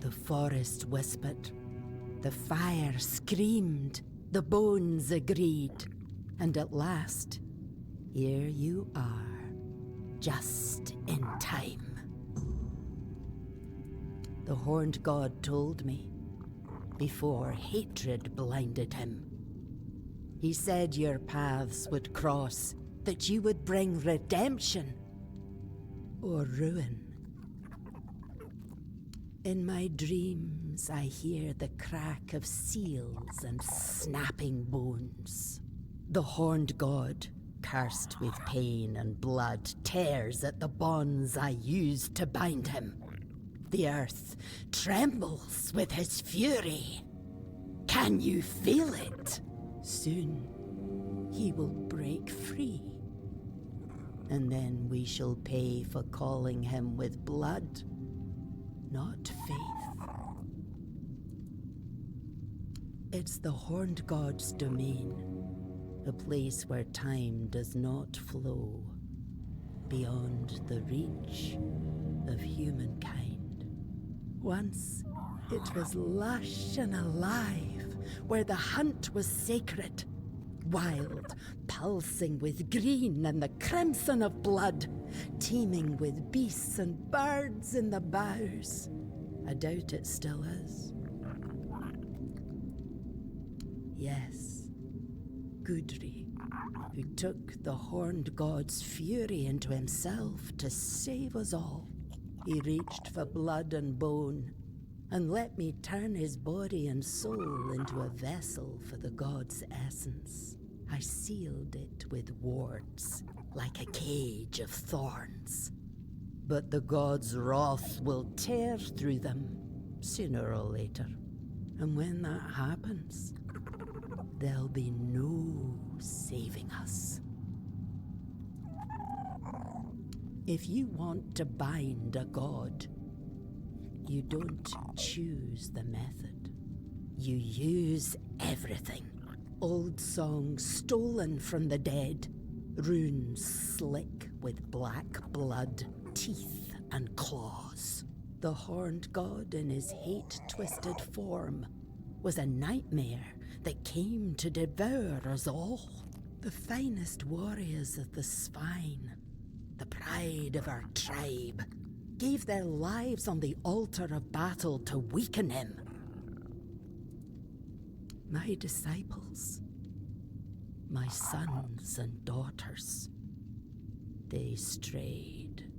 The forest whispered, the fire screamed, the bones agreed, and at last, here you are, just in time. The horned god told me, before hatred blinded him. He said your paths would cross, that you would bring redemption or ruin. In my dreams, I hear the crack of seals and snapping bones. The horned god, cursed with pain and blood, tears at the bonds I used to bind him. The earth trembles with his fury. Can you feel it? Soon, he will break free. And then we shall pay for calling him with blood, not faith. It's the horned god's domain, a place where time does not flow beyond the reach of humankind. Once, it was lush and alive, where the hunt was sacred, wild, pulsing with green and the crimson of blood, teeming with beasts and birds in the boughs. I doubt it still is. Yes, Gudri, who took the horned god's fury into himself to save us all. He reached for blood and bone, and let me turn his body and soul into a vessel for the god's essence. I sealed it with wards, like a cage of thorns. But the god's wrath will tear through them, sooner or later. And when that happens, there'll be no saving us. If you want to bind a god, you don't choose the method. You use everything. Old songs stolen from the dead, runes slick with black blood, teeth and claws. The horned god in his hate-twisted form was a nightmare that came to devour us all. The finest warriors of the spine, the pride of our tribe, gave their lives on the altar of battle to weaken him. My disciples, my sons and daughters, they strayed.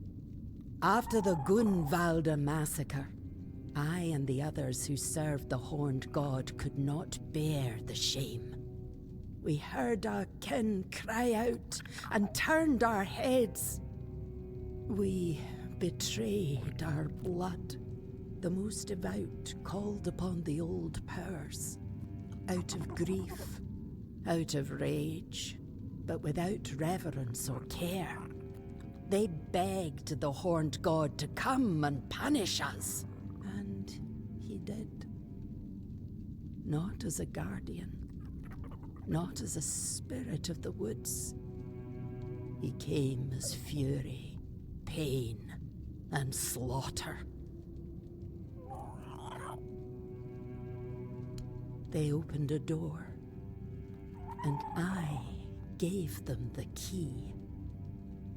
After the Gunvalda massacre, I and the others who served the horned god could not bear the shame. We heard our kin cry out and turned our heads. We betrayed our blood. The most devout called upon the old powers, out of grief, out of rage, but without reverence or care. They begged the horned god to come and punish us. And he did. Not as a guardian, not as a spirit of the woods. He came as fury, pain, and slaughter. They opened a door, and I gave them the key,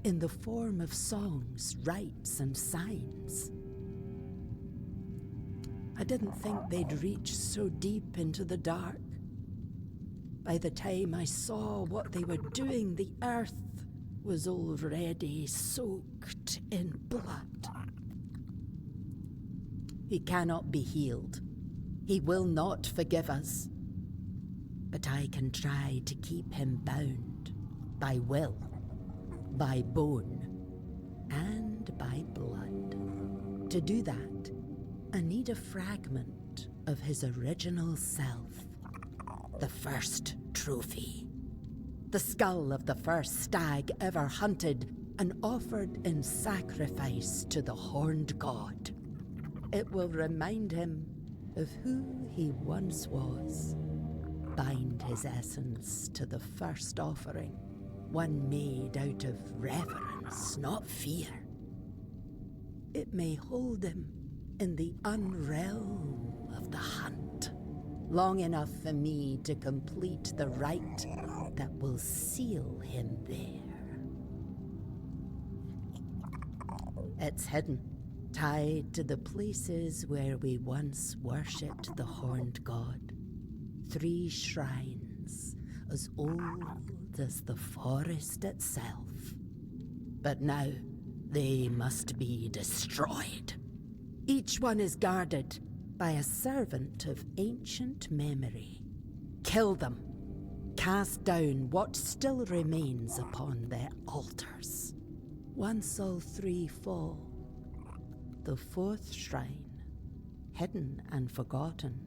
in the form of songs, rites, and signs. I didn't think they'd reach so deep into the dark. By the time I saw what they were doing, the earth was already soaked in blood. He cannot be healed. He will not forgive us. But I can try to keep him bound by will, by bone, and by blood. To do that, I need a fragment of his original self. The first trophy. The skull of the first stag ever hunted and offered in sacrifice to the horned god. It will remind him of who he once was. Bind his essence to the first offering, one made out of reverence, not fear. It may hold him in the unrealm of the hunt, long enough for me to complete the rite that will seal him there. It's hidden, tied to the places where we once worshipped the horned god. 3 shrines, as old as the forest itself. But now, they must be destroyed. Each one is guarded by a servant of ancient memory. Kill them. Cast down what still remains upon their altars. Once all 3 fall, the 4th shrine, hidden and forgotten,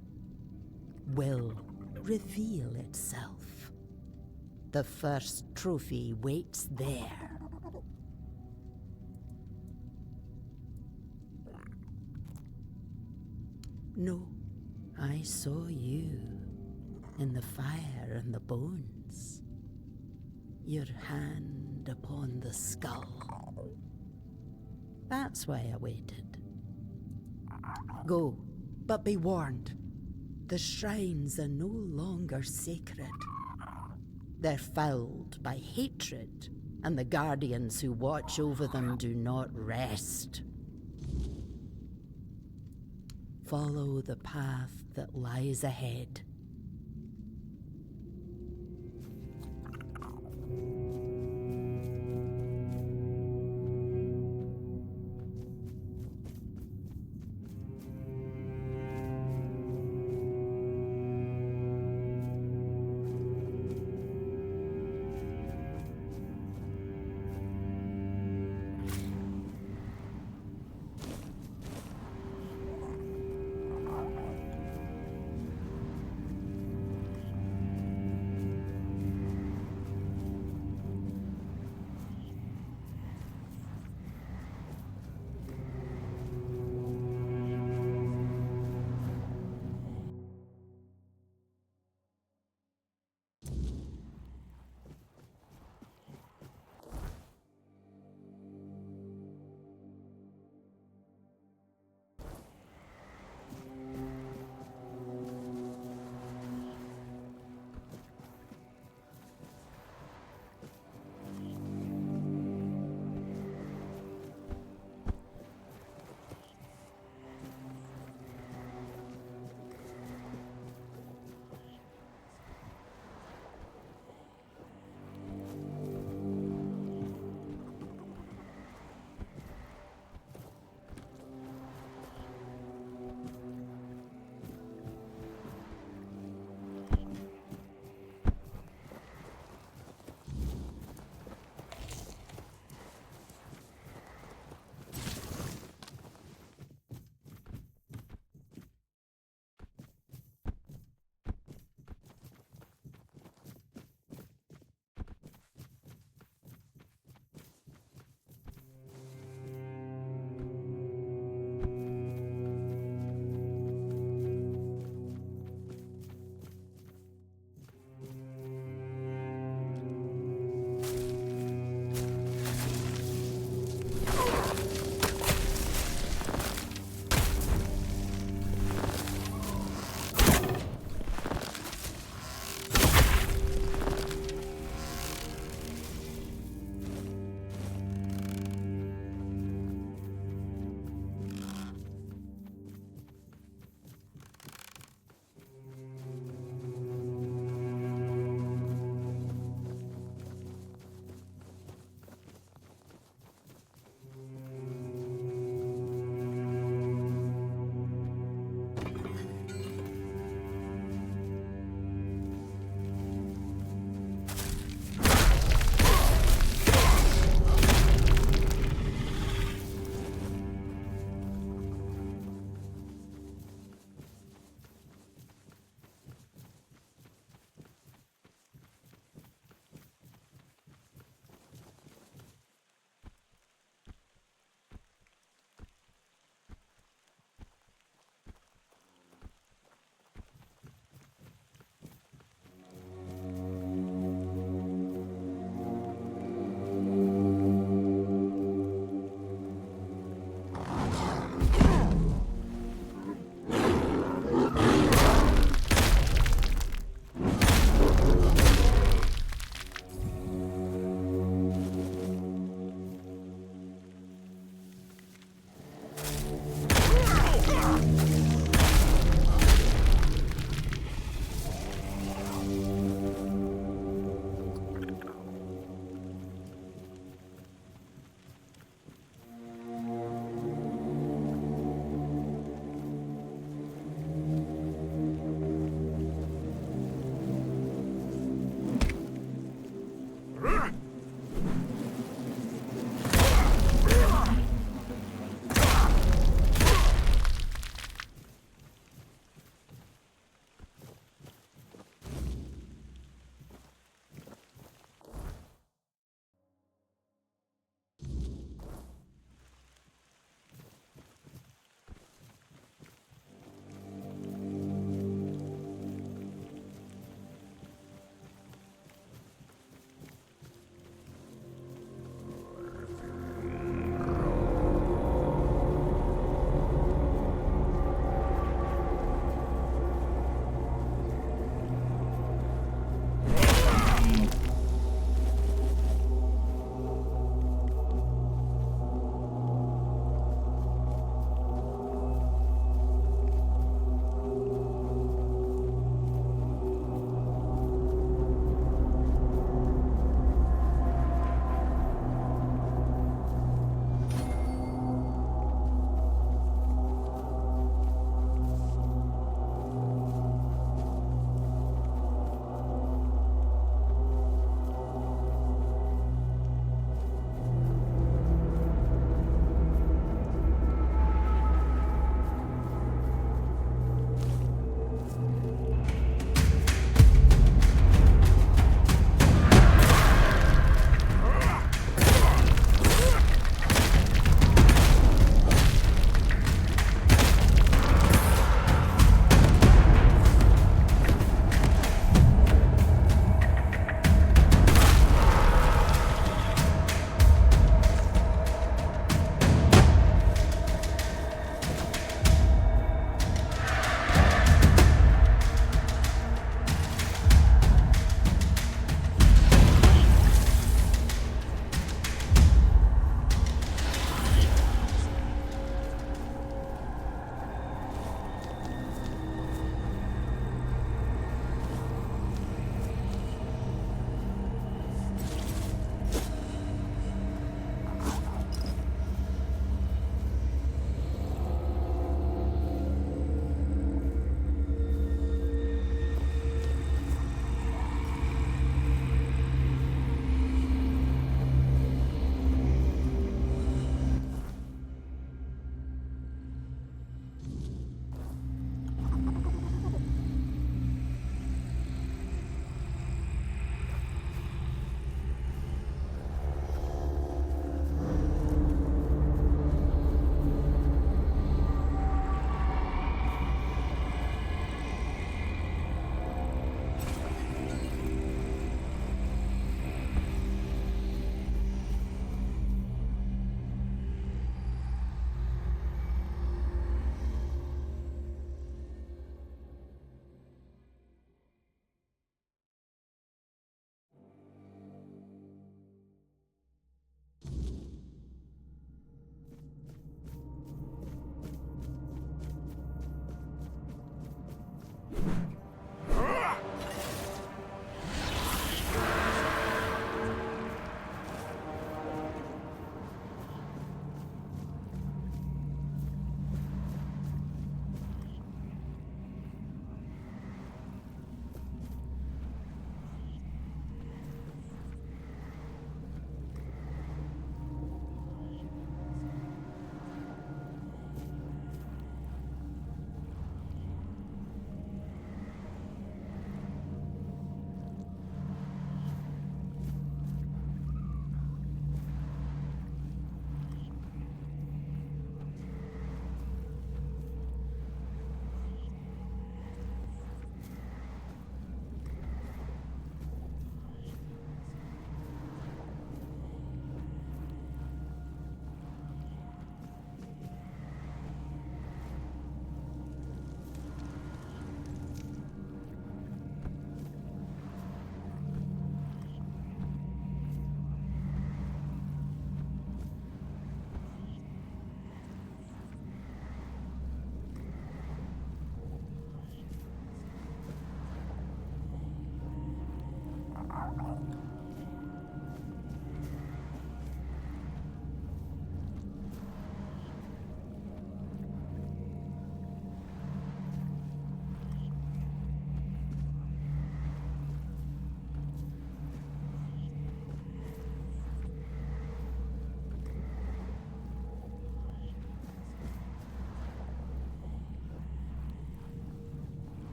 will reveal itself. The first trophy waits there. No, I saw you in the fire and the bones. Your hand upon the skull. That's why I waited. Go, but be warned. The shrines are no longer sacred. They're fouled by hatred, and the guardians who watch over them do not rest. Follow the path that lies ahead.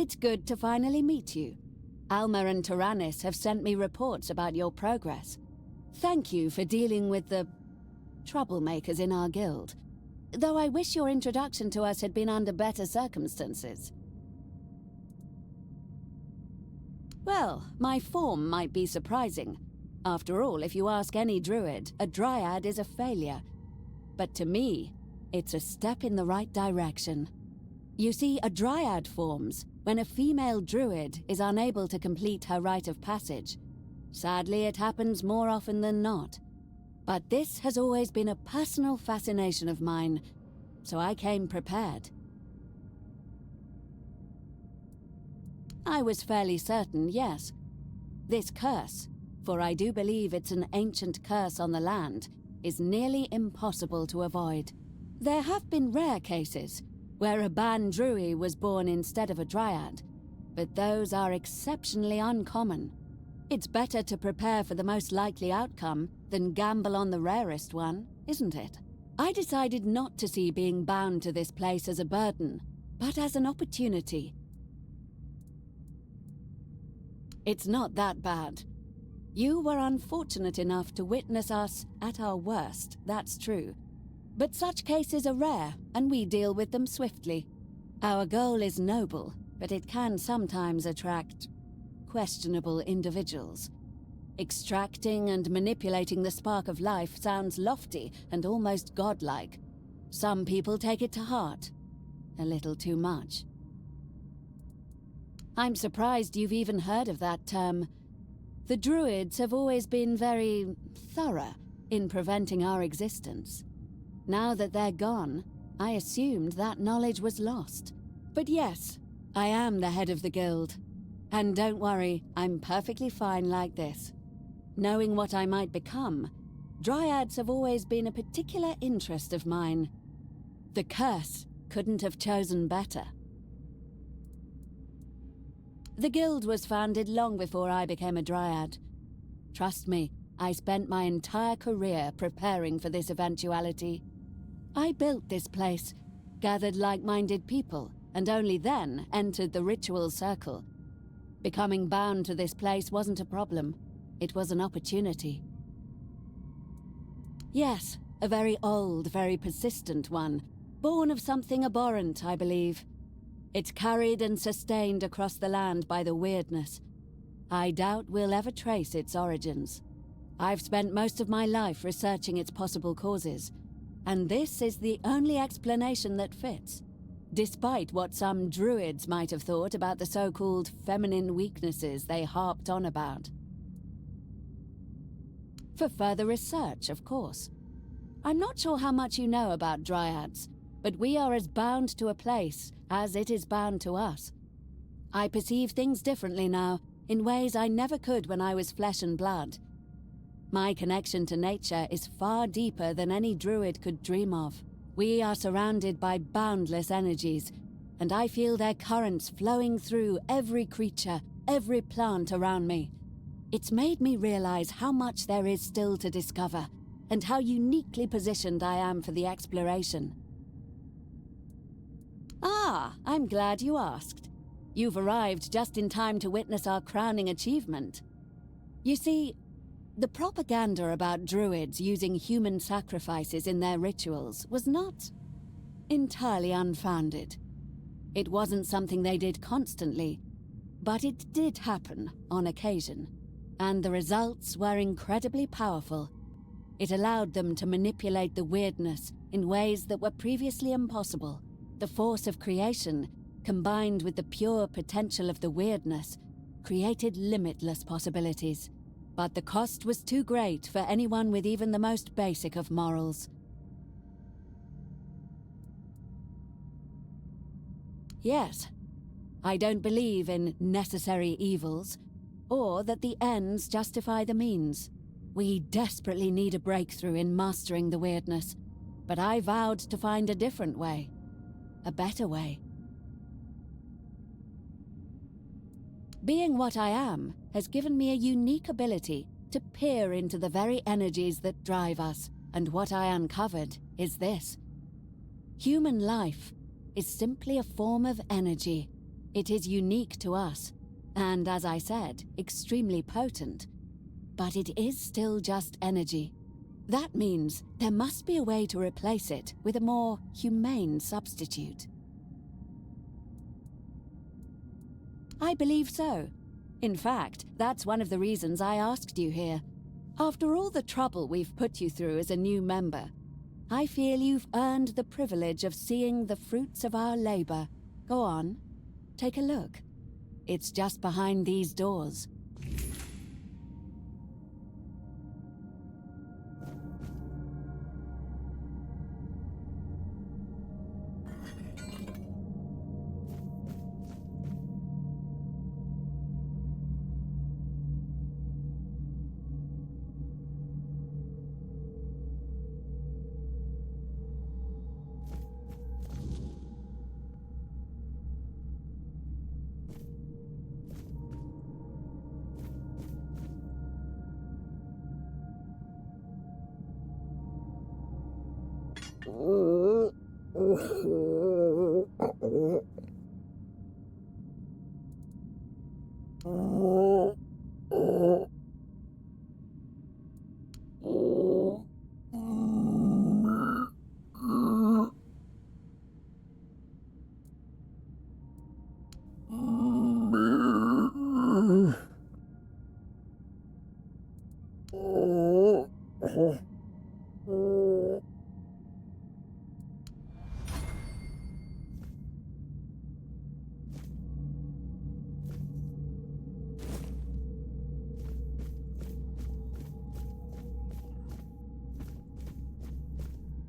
It's good to finally meet you. Alma and Tyrannus have sent me reports about your progress. Thank you for dealing with the troublemakers in our guild, though I wish your introduction to us had been under better circumstances. Well, my form might be surprising. After all, if you ask any druid, a dryad is a failure. But to me, it's a step in the right direction. You see, a dryad forms when a female druid is unable to complete her rite of passage. Sadly, it happens more often than not. But this has always been a personal fascination of mine, so I came prepared. I was fairly certain, yes. This curse, for I do believe it's an ancient curse on the land, is nearly impossible to avoid. There have been rare cases where a Ban Druid was born instead of a dryad, but those are exceptionally uncommon. It's better to prepare for the most likely outcome than gamble on the rarest one, isn't it? I decided not to see being bound to this place as a burden, but as an opportunity. It's not that bad. You were unfortunate enough to witness us at our worst, that's true. But such cases are rare, and we deal with them swiftly. Our goal is noble, but it can sometimes attract questionable individuals. Extracting and manipulating the spark of life sounds lofty and almost godlike. Some people take it to heart. A little too much. I'm surprised you've even heard of that term. The Druids have always been very thorough in preventing our existence. Now that they're gone, I assumed that knowledge was lost. But yes, I am the head of the guild. And don't worry, I'm perfectly fine like this. Knowing what I might become, dryads have always been a particular interest of mine. The curse couldn't have chosen better. The guild was founded long before I became a dryad. Trust me, I spent my entire career preparing for this eventuality. I built this place, gathered like-minded people, and only then entered the ritual circle. Becoming bound to this place wasn't a problem. It was an opportunity. Yes, a very old, very persistent one, born of something abhorrent, I believe. It's carried and sustained across the land by the weirdness. I doubt we'll ever trace its origins. I've spent most of my life researching its possible causes, and this is the only explanation that fits, despite what some druids might have thought about the so-called feminine weaknesses they harped on about. For further research, of course. I'm not sure how much you know about dryads, but we are as bound to a place as it is bound to us. I perceive things differently now, in ways I never could when I was flesh and blood. My connection to nature is far deeper than any druid could dream of. We are surrounded by boundless energies, and I feel their currents flowing through every creature, every plant around me. It's made me realize how much there is still to discover, and how uniquely positioned I am for the exploration. Ah, I'm glad you asked. You've arrived just in time to witness our crowning achievement. You see, the propaganda about druids using human sacrifices in their rituals was not entirely unfounded. It wasn't something they did constantly, but it did happen on occasion, and the results were incredibly powerful. It allowed them to manipulate the weirdness in ways that were previously impossible. The force of creation, combined with the pure potential of the weirdness, created limitless possibilities. But the cost was too great for anyone with even the most basic of morals. Yes, I don't believe in necessary evils, or that the ends justify the means. We desperately need a breakthrough in mastering the weirdness, but I vowed to find a different way. A better way. Being what I am has given me a unique ability to peer into the very energies that drive us, and what I uncovered is this. Human life is simply a form of energy, It is unique to us, and as I said, extremely potent. But it is still just energy. That means there must be a way to replace it with a more humane substitute. I believe so. In fact, that's one of the reasons I asked you here. After all the trouble we've put you through as a new member, I feel you've earned the privilege of seeing the fruits of our labor. Go on, take a look. It's just behind these doors.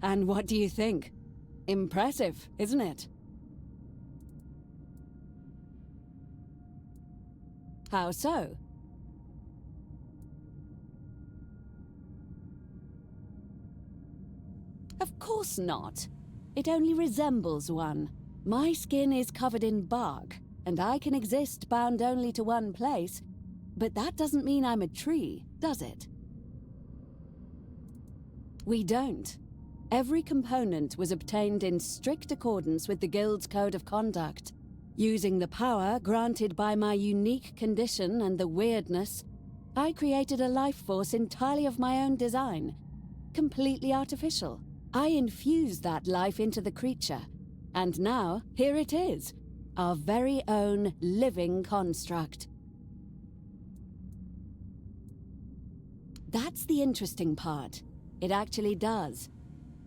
And what do you think? Impressive, isn't it? How so? Of course not. It only resembles one. My skin is covered in bark, and I can exist bound only to one place, but that doesn't mean I'm a tree, does it? We don't. Every component was obtained in strict accordance with the Guild's Code of Conduct. Using the power granted by my unique condition and the weirdness, I created a life force entirely of my own design. Completely artificial. I infused that life into the creature. And now, here it is. Our very own living construct. That's the interesting part. It actually does.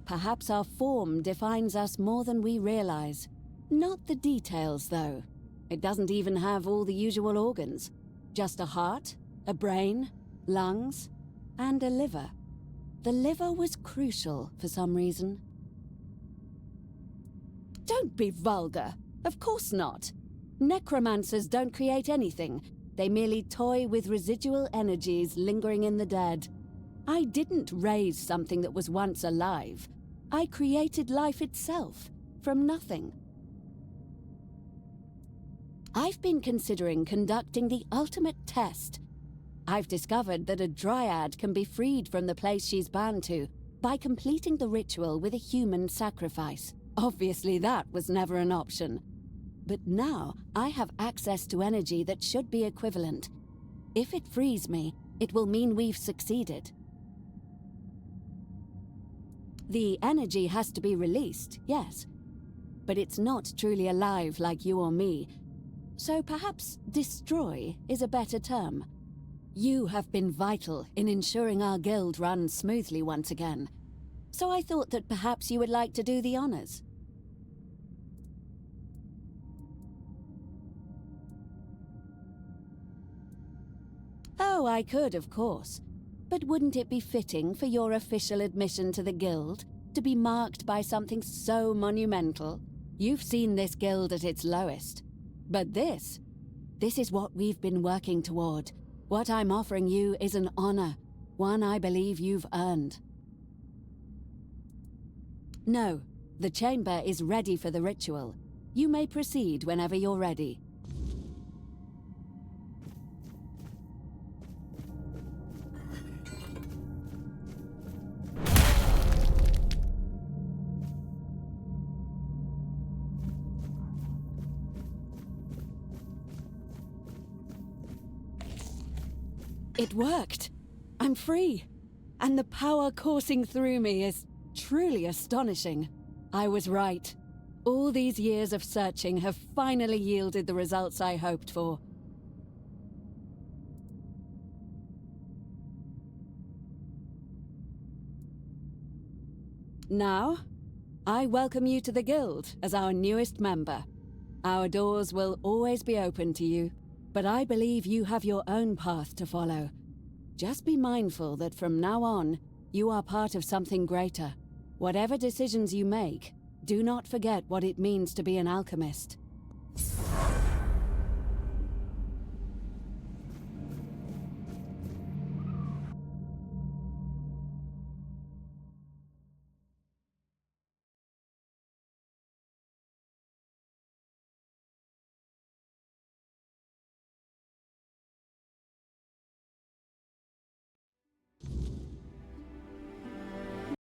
Perhaps our form defines us more than we realize. Not the details, though. It doesn't even have all the usual organs. Just a heart, a brain, lungs, and a liver. The liver was crucial for some reason. Don't be vulgar. Of course not. Necromancers don't create anything. They merely toy with residual energies lingering in the dead. I didn't raise something that was once alive. I created life itself, from nothing. I've been considering conducting the ultimate test. I've discovered that a dryad can be freed from the place she's bound to by completing the ritual with a human sacrifice. Obviously, that was never an option. But now, I have access to energy that should be equivalent. If it frees me, it will mean we've succeeded. The energy has to be released, yes. But it's not truly alive like you or me. So perhaps destroy is a better term. You have been vital in ensuring our guild runs smoothly once again. So I thought that perhaps you would like to do the honors. Oh, I could, of course. But wouldn't it be fitting for your official admission to the guild to be marked by something so monumental? You've seen this guild at its lowest. But this is what we've been working toward. What I'm offering you is an honor, one I believe you've earned. No, the chamber is ready for the ritual. You may proceed whenever you're ready. It worked! I'm free! And the power coursing through me is truly astonishing. I was right. All these years of searching have finally yielded the results I hoped for. Now, I welcome you to the Guild as our newest member. Our doors will always be open to you, but I believe you have your own path to follow. Just be mindful that from now on, you are part of something greater. Whatever decisions you make, do not forget what it means to be an alchemist.